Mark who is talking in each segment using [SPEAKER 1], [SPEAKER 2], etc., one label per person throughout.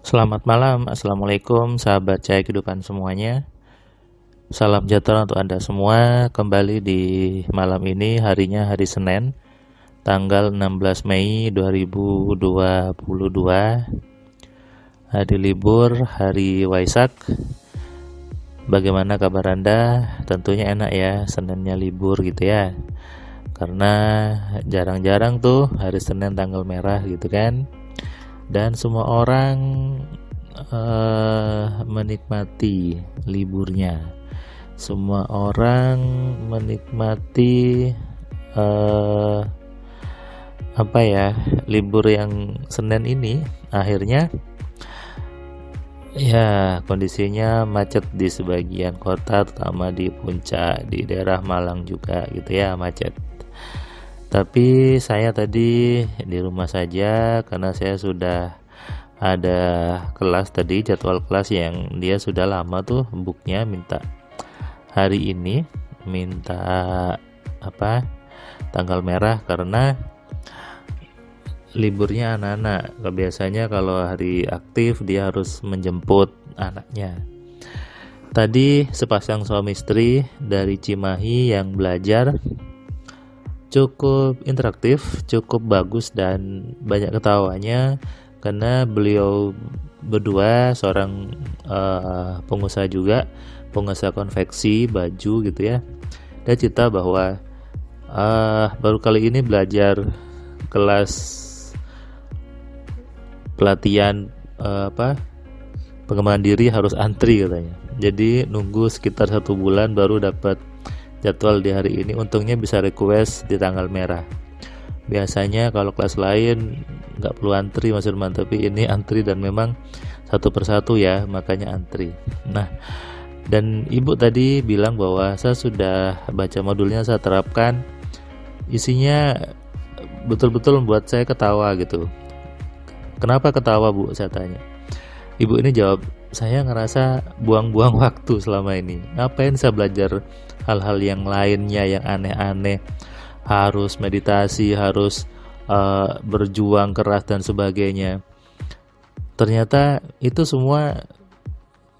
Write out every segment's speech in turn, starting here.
[SPEAKER 1] Selamat malam, Assalamualaikum sahabat Cahaya Kehidupan semuanya. Salam sejahtera untuk Anda semua. Kembali di malam ini, harinya hari Senin, tanggal 16 Mei 2022. Hari libur, hari Waisak. Bagaimana kabar Anda? Tentunya enak ya, Seninnya libur gitu ya. Karena jarang-jarang tuh hari Senin tanggal merah gitu kan. Dan semua orang menikmati liburnya. Semua orang menikmati libur yang Senin ini. Akhirnya ya kondisinya macet di sebagian kota, terutama di puncak, di daerah Malang juga gitu ya, macet. Tapi saya tadi di rumah saja karena saya sudah ada kelas tadi, jadwal kelas yang dia sudah lama tuh booknya, minta hari ini, minta tanggal merah karena liburnya anak-anak. Biasanya kalau hari aktif dia harus menjemput anaknya. Tadi sepasang suami istri dari Cimahi yang belajar cukup interaktif, cukup bagus dan banyak ketawanya karena beliau berdua seorang pengusaha juga, pengusaha konveksi baju gitu ya. Dia cerita bahwa baru kali ini belajar kelas pelatihan pengembangan diri harus antri katanya. Jadi nunggu sekitar 1 bulan baru dapat jadwal di hari ini. Untungnya bisa request di tanggal merah. Biasanya kalau kelas lain nggak perlu antri Mas Irman, tapi ini antri dan memang satu persatu ya, makanya antri. Nah, dan ibu tadi bilang bahwa saya sudah baca modulnya, saya terapkan, isinya betul-betul membuat saya ketawa gitu. Kenapa ketawa Bu? Saya tanya. Ibu ini jawab, saya ngerasa buang-buang waktu selama ini. Ngapain saya belajar hal-hal yang lainnya yang aneh-aneh, harus meditasi, harus berjuang keras dan sebagainya. Ternyata itu semua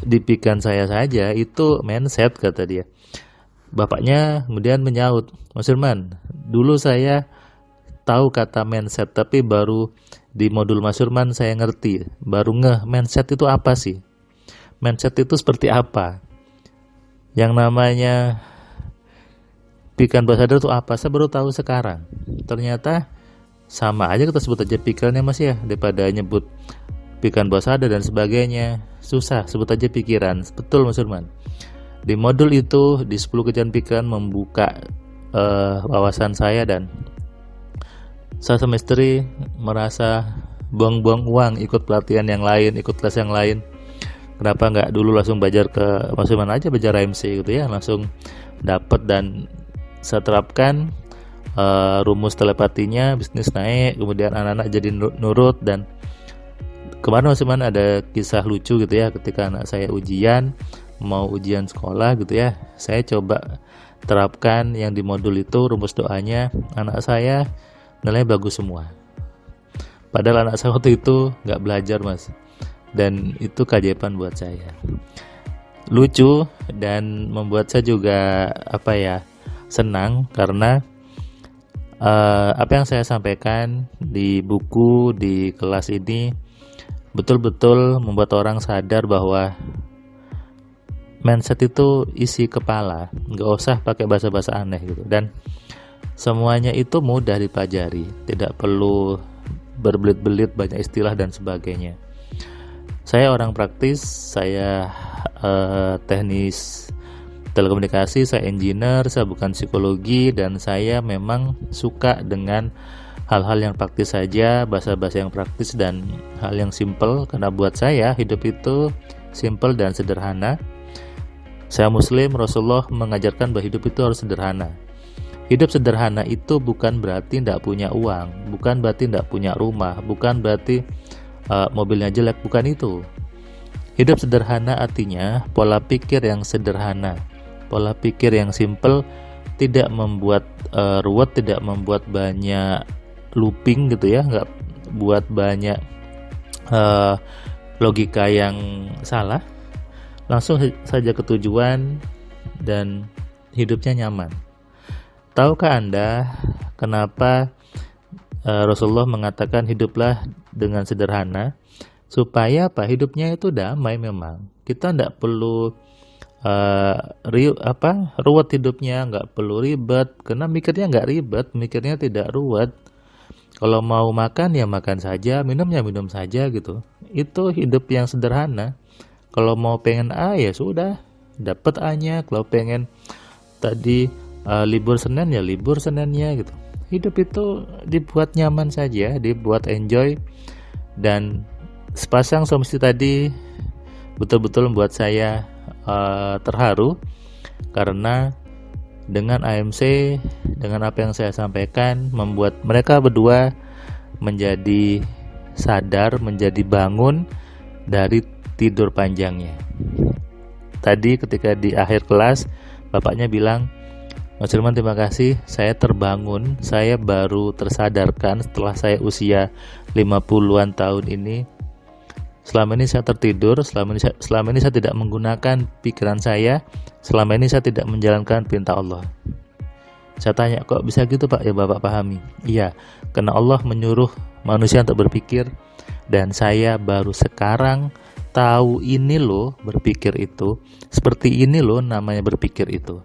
[SPEAKER 1] di pikiran saya saja, itu mindset kata dia. Bapaknya kemudian menyaut, Mas Firman, dulu saya tahu kata mindset, tapi baru di modul Mas Firman saya ngerti, baru ngeh mindset itu apa sih? Mindset itu seperti apa? Yang namanya pikiran bawah sadar itu apa? Saya baru tahu sekarang. Ternyata sama aja, kita sebut aja pikirannya Mas ya, daripada nyebut pikiran bawah sadar dan sebagainya. Susah, sebut aja pikiran. Betul Mas Firman. Di modul itu, di 10 kejaran pikiran, membuka wawasan saya, dan saya sama istri merasa buang-buang uang ikut pelatihan yang lain, ikut kelas yang lain. Kenapa nggak dulu langsung belajar ke Mas Firman aja, belajar AMC gitu ya, langsung dapat. Dan saya terapkan rumus telepatinya, bisnis naik, kemudian anak-anak jadi nurut. Dan kemarin Mas Firman ada kisah lucu gitu ya, ketika anak saya mau ujian sekolah gitu ya, saya coba terapkan yang di modul itu, rumus doanya. Anak saya nilai bagus semua, padahal anak saya waktu itu nggak belajar Mas. Dan itu keajaiban buat saya, lucu dan membuat saya juga senang karena apa yang saya sampaikan di buku, di kelas ini betul-betul membuat orang sadar bahwa mindset itu isi kepala, nggak usah pakai bahasa-bahasa aneh gitu. Dan semuanya itu mudah dipelajari, tidak perlu berbelit-belit banyak istilah dan sebagainya. Saya orang praktis, saya teknis telekomunikasi, saya engineer, saya bukan psikologi, dan saya memang suka dengan hal-hal yang praktis saja, bahasa-bahasa yang praktis dan hal yang simple, karena buat saya hidup itu simple dan sederhana. Saya Muslim, Rasulullah mengajarkan bahwa hidup itu harus sederhana. Hidup sederhana itu bukan berarti tidak punya uang, bukan berarti tidak punya rumah, bukan berarti mobilnya jelek, bukan itu. Hidup sederhana artinya pola pikir yang sederhana, pola pikir yang simple, tidak membuat ruwet, tidak membuat banyak looping gitu ya, nggak buat banyak logika yang salah, langsung saja ke tujuan dan hidupnya nyaman. Tahukah Anda kenapa Rasulullah mengatakan hiduplah dengan sederhana? Supaya apa? Hidupnya itu damai memang. Kita tidak perlu ruwet hidupnya, nggak perlu ribet, karena mikirnya nggak ribet, mikirnya tidak ruwet. Kalau mau makan ya makan saja, minum ya minum saja gitu. Itu hidup yang sederhana. Kalau mau pengen A ya sudah, dapat A-nya. Kalau pengen tadi libur Senin ya libur Seninnya gitu. Hidup itu dibuat nyaman saja, dibuat enjoy. Dan sepasang suami istri tadi betul-betul membuat saya terharu, karena dengan AMC, dengan apa yang saya sampaikan, membuat mereka berdua menjadi sadar, menjadi bangun dari tidur panjangnya. Tadi ketika di akhir kelas, bapaknya bilang, Mas Firman, terima kasih, saya terbangun, saya baru tersadarkan setelah saya usia 50-an tahun ini. Selama ini saya tertidur, selama ini saya tidak menggunakan pikiran saya, selama ini saya tidak menjalankan perintah Allah. Saya tanya, kok bisa gitu Pak? Ya Bapak pahami. Iya, karena Allah menyuruh manusia untuk berpikir, dan saya baru sekarang tahu ini loh berpikir itu, seperti ini loh namanya berpikir itu.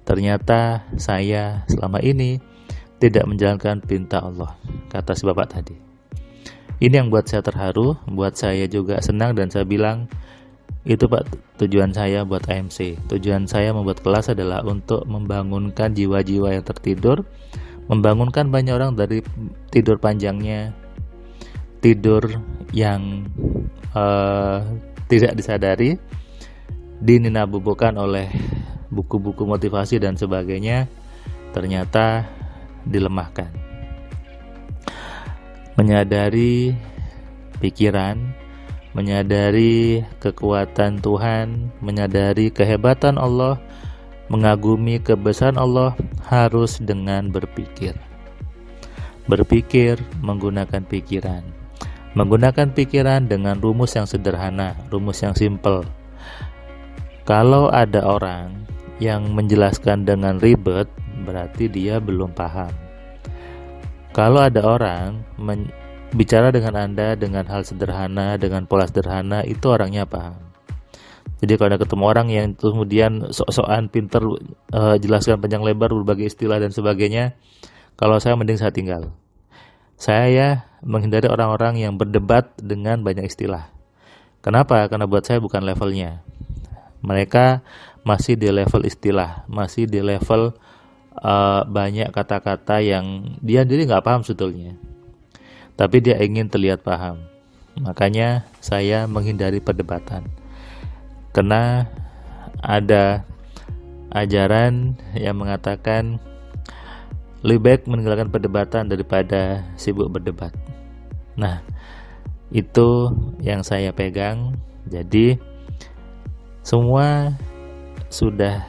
[SPEAKER 1] Ternyata saya selama ini tidak menjalankan perintah Allah, kata si Bapak tadi. Ini yang buat saya terharu, buat saya juga senang, dan saya bilang, itu Pak tujuan saya buat AMC. Tujuan saya membuat kelas adalah untuk membangunkan jiwa-jiwa yang tertidur, membangunkan banyak orang dari tidur panjangnya, tidur yang tidak disadari, dininabubukan oleh buku-buku motivasi dan sebagainya, ternyata dilemahkan. Menyadari pikiran, menyadari kekuatan Tuhan, menyadari kehebatan Allah, mengagumi kebesaran Allah, harus dengan berpikir. Berpikir menggunakan pikiran. Menggunakan pikiran dengan rumus yang sederhana, rumus yang simple. Kalau ada orang yang menjelaskan dengan ribet, berarti dia belum paham. Kalau ada orang bicara dengan Anda dengan hal sederhana, dengan pola sederhana, itu orangnya paham. Jadi kalau ada ketemu orang yang kemudian sok-sokan pinter jelaskan panjang lebar berbagai istilah dan sebagainya, kalau saya mending saya tinggal. Saya menghindari orang-orang yang berdebat dengan banyak istilah. Kenapa? Karena buat saya bukan levelnya. Mereka masih di level istilah, masih di level banyak kata-kata yang dia sendiri nggak paham sebetulnya, tapi dia ingin terlihat paham. Makanya saya menghindari perdebatan, karena ada ajaran yang mengatakan lebih baik meninggalkan perdebatan daripada sibuk berdebat. Nah, itu yang saya pegang. Jadi semua sudah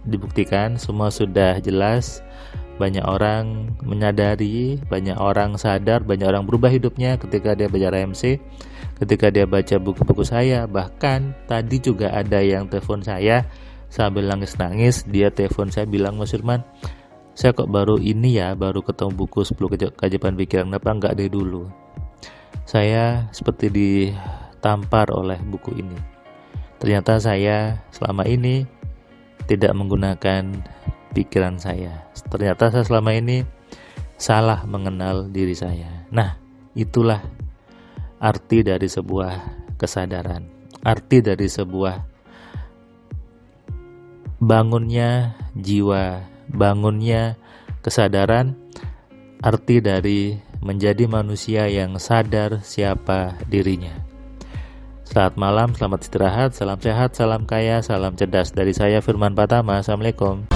[SPEAKER 1] dibuktikan, semua sudah jelas. Banyak orang menyadari, banyak orang sadar, banyak orang berubah hidupnya ketika dia belajar AMC, ketika dia baca buku-buku saya. Bahkan tadi juga ada yang telepon saya sambil nangis-nangis. Dia telepon saya bilang, Mas Firman, saya kok baru ketemu buku 10 keajaiban pikiran, kenapa enggak dari dulu? Saya seperti ditampar oleh buku ini. Ternyata saya selama ini tidak menggunakan pikiran saya. Ternyata saya selama ini salah mengenal diri saya. Nah, itulah arti dari sebuah kesadaran, arti dari sebuah bangunnya jiwa, bangunnya kesadaran, arti dari menjadi manusia yang sadar siapa dirinya. Selamat malam, selamat istirahat, salam sehat, salam kaya, salam cerdas. Dari saya Firman Pratama. Assalamualaikum.